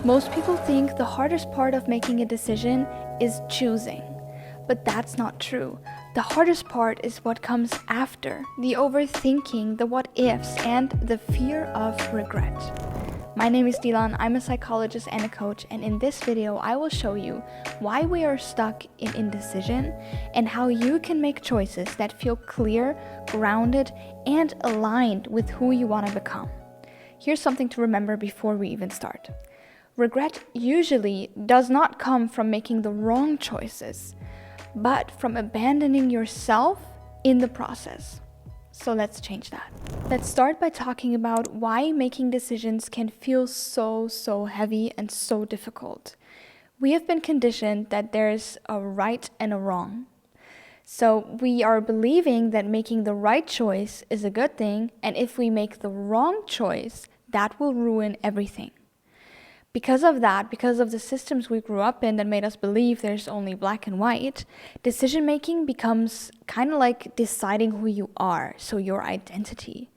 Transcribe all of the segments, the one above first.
Most people think the hardest part of making a decision is choosing, but that's not true. The hardest part is what comes after, the overthinking, the what ifs, and the fear of regret. My name is Dilan, I'm a psychologist and a coach, and in this video I will show you why we are stuck in indecision and how you can make choices that feel clear, grounded, and aligned with who you want to become. Here's something to remember before we even start. Regret usually does not come from making the wrong choices, but from abandoning yourself in the process. So let's change that. Let's start by talking about why making decisions can feel so heavy and so difficult. We have been conditioned that there's a right and a wrong. So we are believing that making the right choice is a good thing, and if we make the wrong choice, that will ruin everything. Because of that, because of the systems we grew up in that made us believe there's only black and white, decision making becomes kind of like deciding who you are, so your identity.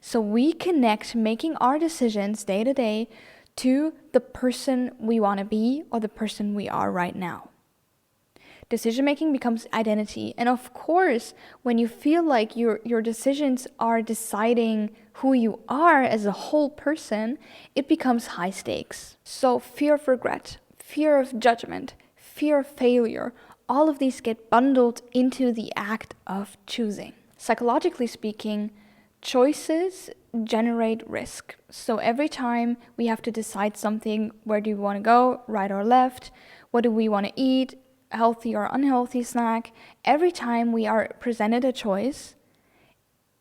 So we connect making our decisions day to day to the person we want to be or the person we are right now. Decision making becomes identity. And of course, when you feel like your decisions are deciding who you are as a whole person, it becomes high stakes. So fear of regret, fear of judgment, fear of failure, all of these get bundled into the act of choosing. Psychologically speaking, choices generate risk. So every time we have to decide something, where do we want to go, right or left, what do we want to eat, healthy or unhealthy snack, every time we are presented a choice,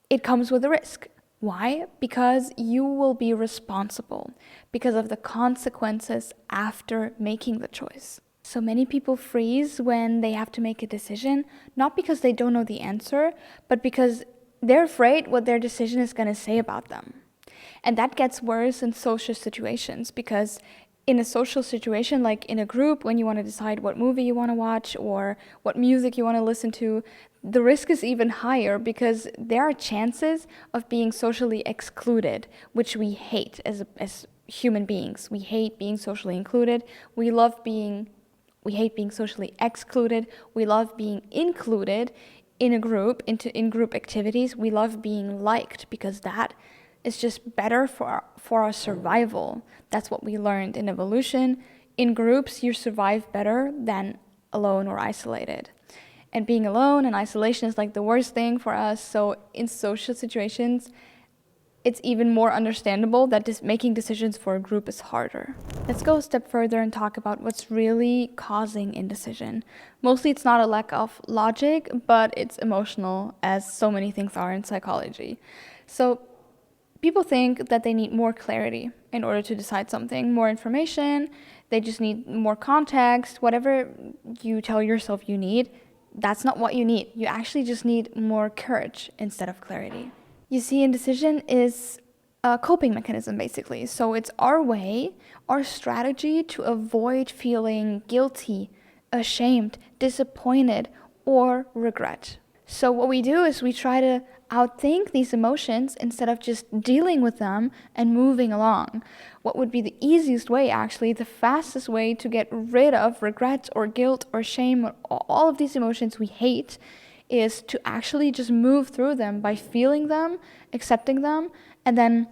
it comes with a risk. Why? Because you will be responsible because of the consequences after making the choice. So many people freeze when they have to make a decision, not because they don't know the answer, but because they're afraid what their decision is going to say about them. And that gets worse in social situations, because in a social situation, like in a group, when you want to decide what movie you want to watch or what music you want to listen to, the risk is even higher because there are chances of being socially excluded, which we hate as human beings. We hate being socially included. We hate being socially excluded. We love being included in a group, in group activities. We love being liked because that is just better for our survival. That's what we learned in evolution. In groups, you survive better than alone or isolated. And being alone and isolation is like the worst thing for us. So in social situations, it's even more understandable that making decisions for a group is harder. Let's go a step further and talk about what's really causing indecision. Mostly it's not a lack of logic, but it's emotional, as so many things are in psychology. So people think that they need more clarity in order to decide something, more information, they just need more context, whatever you tell yourself you need, that's not what you need. You actually just need more courage instead of clarity. You see, indecision is a coping mechanism, basically. So it's our way, our strategy to avoid feeling guilty, ashamed, disappointed, or regret. So what we do is we try to outthink these emotions instead of just dealing with them and moving along. What would be the easiest way, actually, the fastest way to get rid of regret or guilt or shame or all of these emotions we hate, is to actually just move through them by feeling them, accepting them, and then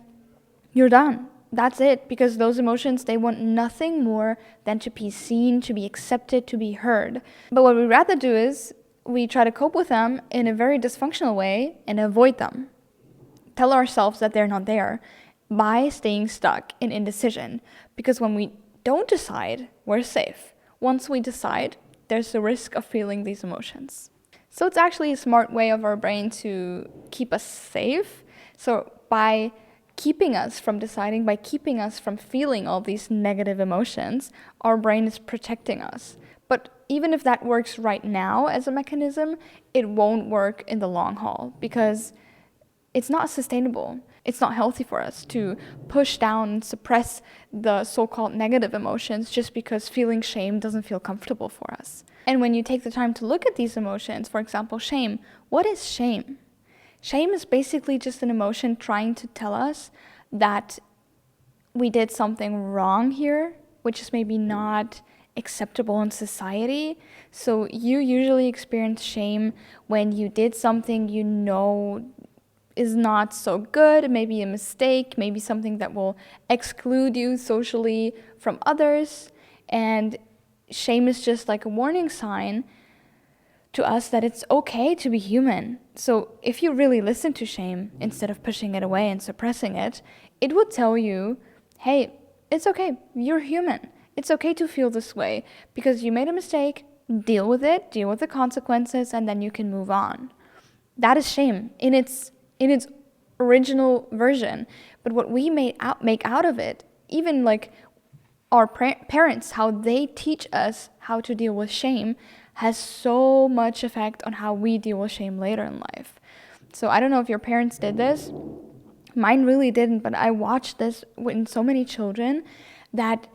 you're done. That's it, because those emotions, they want nothing more than to be seen, to be accepted, to be heard. But what we'd rather do is we try to cope with them in a very dysfunctional way and avoid them. Tell ourselves that they're not there by staying stuck in indecision. Because when we don't decide, we're safe. Once we decide, there's a risk of feeling these emotions. So it's actually a smart way of our brain to keep us safe. So by keeping us from deciding, by keeping us from feeling all these negative emotions, our brain is protecting us. But even if that works right now as a mechanism, it won't work in the long haul because it's not sustainable. It's not healthy for us to push down and suppress the so-called negative emotions just because feeling shame doesn't feel comfortable for us. And when you take the time to look at these emotions, for example, shame, what is shame? Shame is basically just an emotion trying to tell us that we did something wrong here which is maybe not acceptable in society. So you usually experience shame when you did something you know is not so good, maybe a mistake, maybe something that will exclude you socially from others. And shame is just like a warning sign to us that it's okay to be human. So if you really listen to shame instead of pushing it away and suppressing it, it would tell you, hey, it's okay, you're human. It's okay to feel this way because you made a mistake, deal with it, deal with the consequences, and then you can move on. That is shame in its original version. But what we make out of it, even like our parents, how they teach us how to deal with shame, has so much effect on how we deal with shame later in life. So I don't know if your parents did this. Mine really didn't, but I watched this in so many children that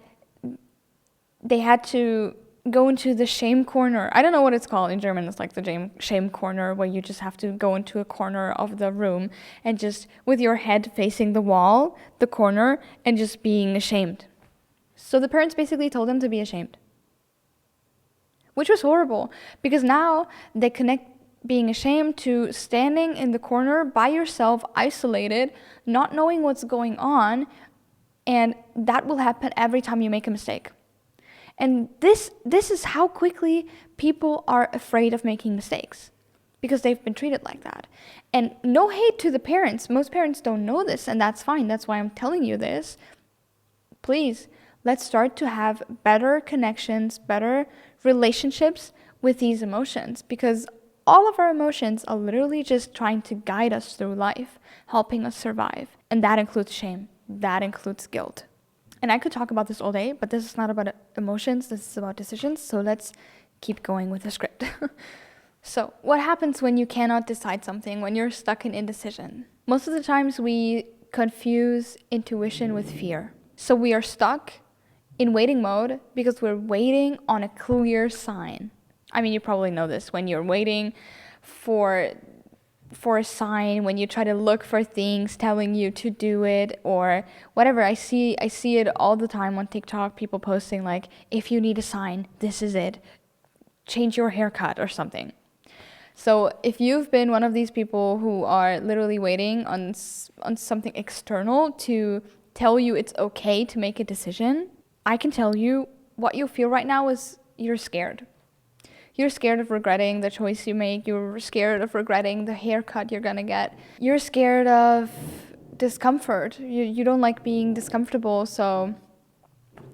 they had to go into the shame corner. I don't know what it's called in German. It's like the shame corner, where you just have to go into a corner of the room and just with your head facing the wall, the corner, and just being ashamed. So the parents basically told them to be ashamed, which was horrible because now they connect being ashamed to standing in the corner by yourself, isolated, not knowing what's going on, and that will happen every time you make a mistake. And this is how quickly people are afraid of making mistakes because they've been treated like that. And no hate to the parents. Most parents don't know this, and that's fine. That's why I'm telling you this. Please, let's start to have better connections, better relationships with these emotions, because all of our emotions are literally just trying to guide us through life, helping us survive. And that includes shame. That includes guilt. And I could talk about this all day, but this is not about emotions. This is about decisions. So let's keep going with the script. So what happens when you cannot decide something, when you're stuck in indecision? Most of the times we confuse intuition with fear. So we are stuck in waiting mode because we're waiting on a clear sign. I mean, you probably know this when you're waiting for a sign, when you try to look for things telling you to do it or whatever. I see it all the time on TikTok, people posting like, if you need a sign, this is it. Change your haircut or something. So if you've been one of these people who are literally waiting on something external to tell you it's okay to make a decision, I can tell you what you feel right now is you're scared. You're scared of regretting the choice you make. You're scared of regretting the haircut you're gonna get. You're scared of discomfort. You don't like being discomfortable, so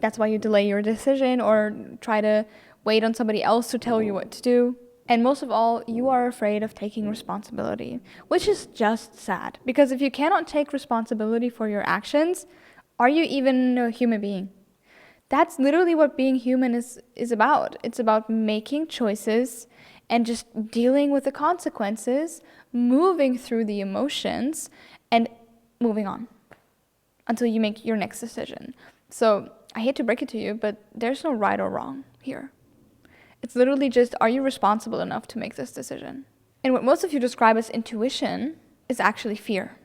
that's why you delay your decision or try to wait on somebody else to tell you what to do. And most of all, you are afraid of taking responsibility, which is just sad. Because if you cannot take responsibility for your actions, are you even a human being? That's literally what being human is about. It's about making choices and just dealing with the consequences, moving through the emotions, and moving on until you make your next decision. So I hate to break it to you, but there's no right or wrong here. It's literally just, are you responsible enough to make this decision? And what most of you describe as intuition is actually fear.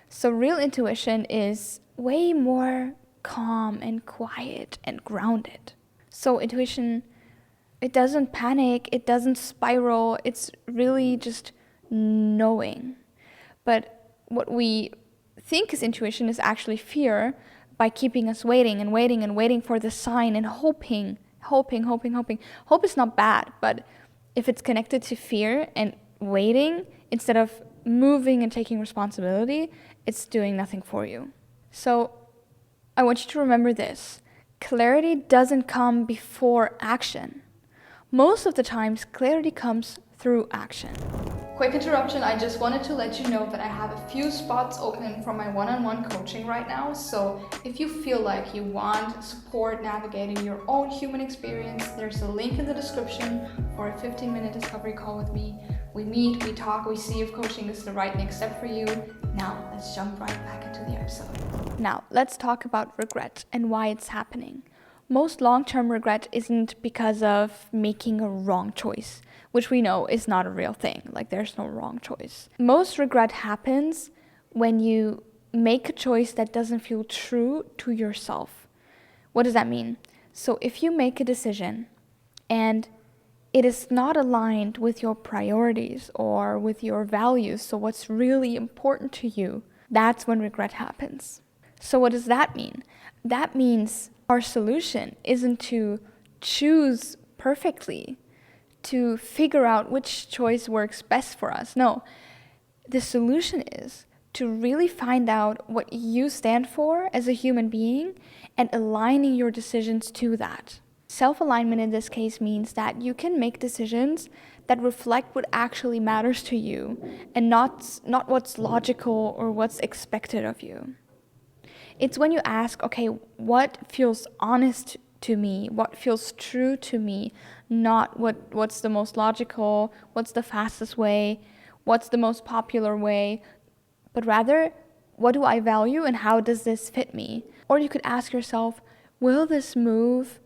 So real intuition is way more calm and quiet and grounded. So intuition, it doesn't panic, it doesn't spiral, it's really just knowing. But what we think is intuition is actually fear by keeping us waiting and waiting and waiting for the sign and hoping. Hope is not bad, but if it's connected to fear and waiting instead of moving and taking responsibility, it's doing nothing for you. So I want you to remember this. Clarity doesn't come before action. Most of the times, clarity comes through action. Quick interruption, I just wanted to let you know that I have a few spots open for my one-on-one coaching right now. So if you feel like you want support navigating your own human experience, there's a link in the description for a 15-minute discovery call with me. We meet, we talk, we see if coaching is the right next step for you. Now, let's jump right back into the episode. Now, let's talk about regret and why it's happening. Most long-term regret isn't because of making a wrong choice, which we know is not a real thing. Like, there's no wrong choice. Most regret happens when you make a choice that doesn't feel true to yourself, What does that mean? So if you make a decision and it is not aligned with your priorities or with your values, so what's really important to you, that's when regret happens. So what does that mean? That means our solution isn't to choose perfectly, to figure out which choice works best for us. No, the solution is to really find out what you stand for as a human being and aligning your decisions to that. Self-alignment in this case means that you can make decisions that reflect what actually matters to you and not what's logical or what's expected of you. It's when you ask, okay, what feels honest to me, what feels true to me, not what's the most logical, what's the fastest way, what's the most popular way, but rather, what do I value and how does this fit me? Or you could ask yourself, will this move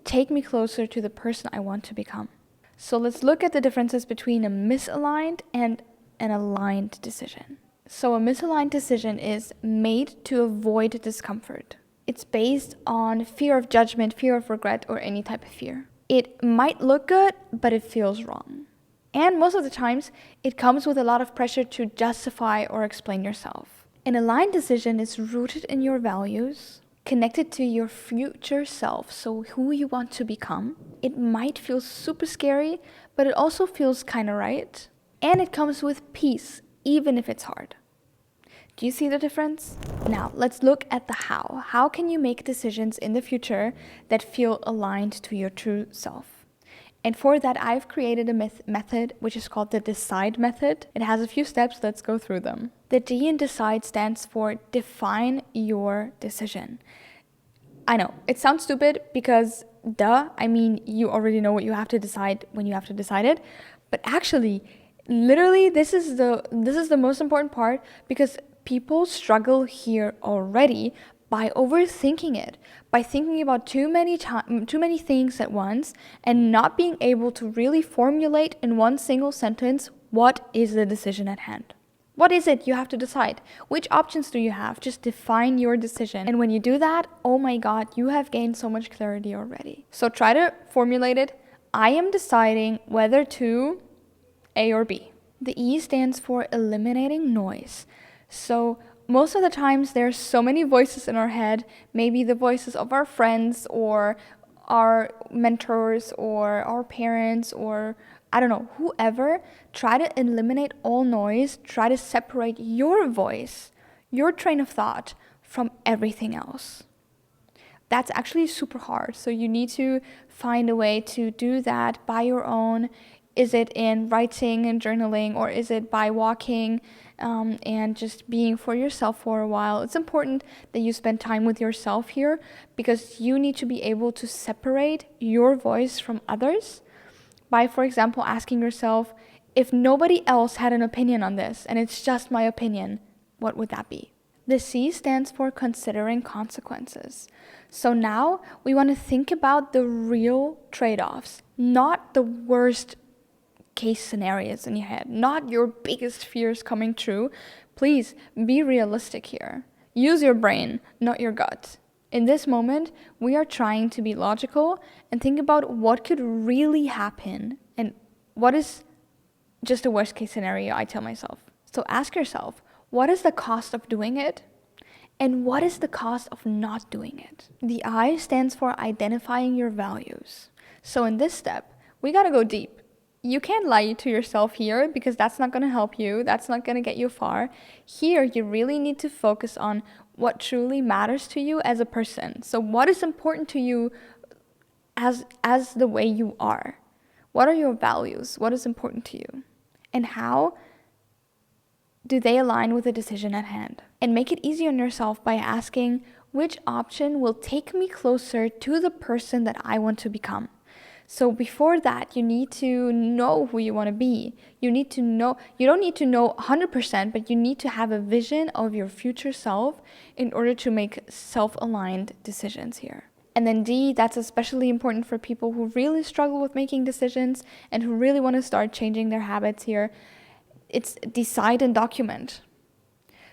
take me closer to the person I want to become? So let's look at the differences between a misaligned and an aligned decision. So a misaligned decision is made to avoid discomfort. It's based on fear of judgment, fear of regret, or any type of fear. It might look good, but it feels wrong. And most of the times, it comes with a lot of pressure to justify or explain yourself. An aligned decision is rooted in your values, connected to your future self, so who you want to become. It might feel super scary, but it also feels kind of right. And it comes with peace, even if it's hard. Do you see the difference? Now, let's look at the how. How can you make decisions in the future that feel aligned to your true self? And for that, I've created a method which is called the DECIDE method. It has a few steps. Let's go through them. The D in DECIDE stands for define your decision. I know, it sounds stupid because you already know what you have to decide when you have to decide it. But actually, literally, this is the most important part, because people struggle here already by overthinking it, by thinking about too many things at once and not being able to really formulate in one single sentence what is the decision at hand. What is it you have to decide? Which options do you have? Just define your decision. And when you do that, oh my God, you have gained so much clarity already. So try to formulate it. I am deciding whether to A or B. The E stands for eliminating noise. So most of the times there's so many voices in our head, maybe the voices of our friends or our mentors or our parents or I don't know, whoever. Try to eliminate all noise. Try to separate your voice, your train of thought from everything else. That's actually super hard. So you need to find a way to do that by your own. Is it in writing and journaling, or is it by walking and just being for yourself for a while? It's important that you spend time with yourself here, because you need to be able to separate your voice from others by, for example, asking yourself, if nobody else had an opinion on this and it's just my opinion, what would that be? The C stands for considering consequences. So now we want to think about the real trade-offs, not the worst case scenarios in your head, not your biggest fears coming true. Please be realistic here. Use your brain, not your gut. In this moment, we are trying to be logical and think about what could really happen and what is just a worst case scenario, I tell myself. So ask yourself, what is the cost of doing it? And what is the cost of not doing it? The I stands for identifying your values. So in this step, we gotta go deep. You can't lie to yourself here, because that's not gonna help you. That's not gonna get you far. Here, you really need to focus on what truly matters to you as a person. So what is important to you as the way you are? What are your values? What is important to you? And how do they align with the decision at hand? And make it easy on yourself by asking, which option will take me closer to the person that I want to become? So before that, you need to know who you want to be. You don't need to know 100%, but you need to have a vision of your future self in order to make self-aligned decisions here. And then D, that's especially important for people who really struggle with making decisions and who really want to start changing their habits here. It's decide and document.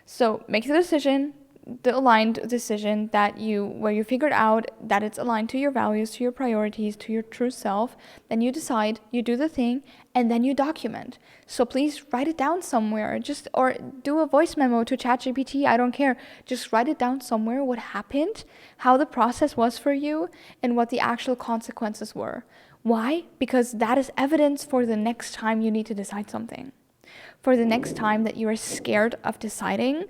So make the decision, the aligned decision where you figured out that it's aligned to your values, to your priorities, to your true self, then you decide, you do the thing, and then you document. So please write it down somewhere, or do a voice memo to ChatGPT, I don't care. Just write it down somewhere, what happened, how the process was for you, and what the actual consequences were. Why? Because that is evidence for the next time you need to decide something. For the next time that you are scared of deciding,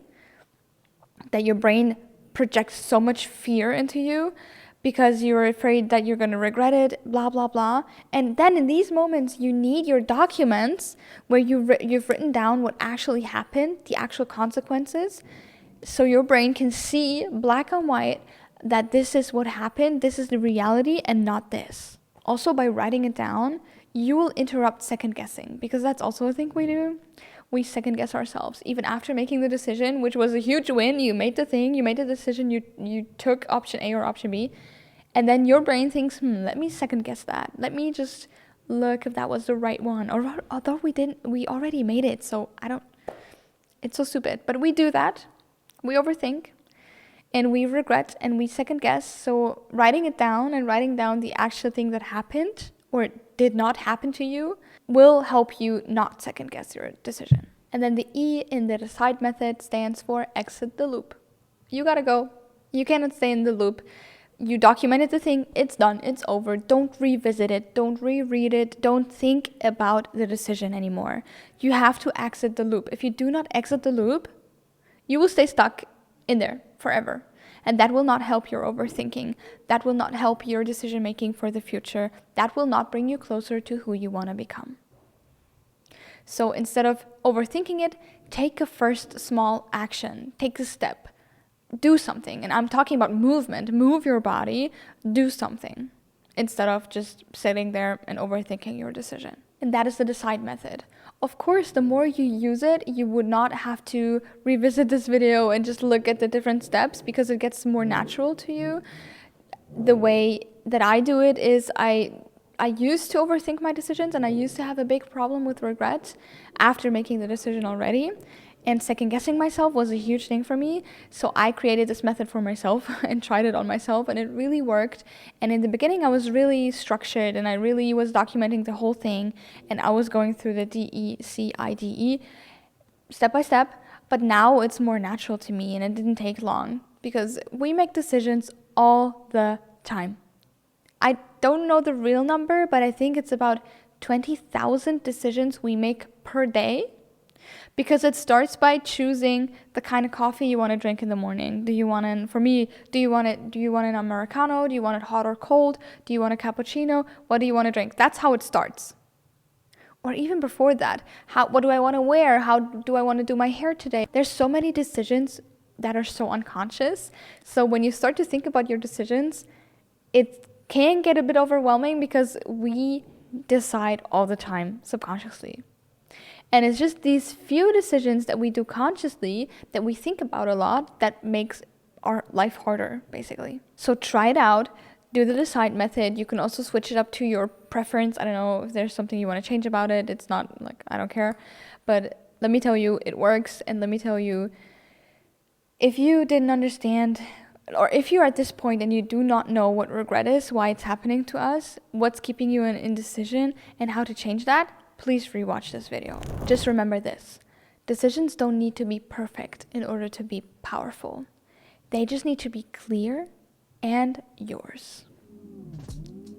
that your brain projects so much fear into you because you're afraid that you're going to regret it, blah, blah, blah. And then in these moments, you need your documents where you've written down what actually happened, the actual consequences, so your brain can see black and white that this is what happened, this is the reality, and not this. Also, by writing it down, you will interrupt second guessing, because that's also a thing we do. We second guess ourselves even after making the decision, which was a huge win. You made the thing, you made the decision, you took option A or option B, and then your brain thinks, let me second guess that. Let me just look if that was the right one. Or although we already made it, so it's so stupid. But we do that. We overthink and we regret and we second guess. So writing it down and writing down the actual thing that happened or did not happen to you will help you not second guess your decision. And then the E in the decide method stands for exit the loop. You gotta go. You cannot stay in the loop. You documented the thing, it's done, it's over. Don't revisit it, don't reread it, don't think about the decision anymore. You have to exit the loop. If you do not exit the loop, you will stay stuck in there forever. And that will not help your overthinking. That will not help your decision making for the future. That will not bring you closer to who you want to become. So instead of overthinking it, take a first small action. Take a step. Do something. And I'm talking about movement. Move your body. Do something. Instead of just sitting there and overthinking your decision. And that is the decide method. Of course, the more you use it, you would not have to revisit this video and just look at the different steps because it gets more natural to you. The way that I do it is I used to overthink my decisions, and I used to have a big problem with regret after making the decision already. And second guessing myself was a huge thing for me. So I created this method for myself and tried it on myself, and it really worked. And in the beginning, I was really structured and I really was documenting the whole thing. And I was going through the DECIDE step by step. But now it's more natural to me, and it didn't take long because we make decisions all the time. I don't know the real number, but I think it's about 20,000 decisions we make per day. Because it starts by choosing the kind of coffee you want to drink in the morning. Do you want an Americano? Do you want it hot or cold? Do you want a cappuccino? What do you want to drink? That's how it starts. Or even before that, what do I want to wear? How do I want to do my hair today? There's so many decisions that are so unconscious. So when you start to think about your decisions, it can get a bit overwhelming because we decide all the time subconsciously. And it's just these few decisions that we do consciously, that we think about a lot, that makes our life harder, basically. So try it out. Do the decide method. You can also switch it up to your preference. I don't know if there's something you want to change about it. It's not like, I don't care. But let me tell you, it works. And let me tell you, if you didn't understand, or if you're at this point and you do not know what regret is, why it's happening to us, what's keeping you in indecision, and how to change that, please rewatch this video. Just remember this. Decisions don't need to be perfect in order to be powerful. They just need to be clear and yours.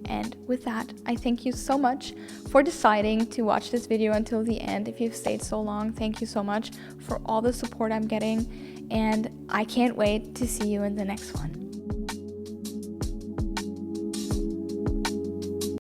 And with that, I thank you so much for deciding to watch this video until the end. If you've stayed so long, thank you so much for all the support I'm getting. And I can't wait to see you in the next one.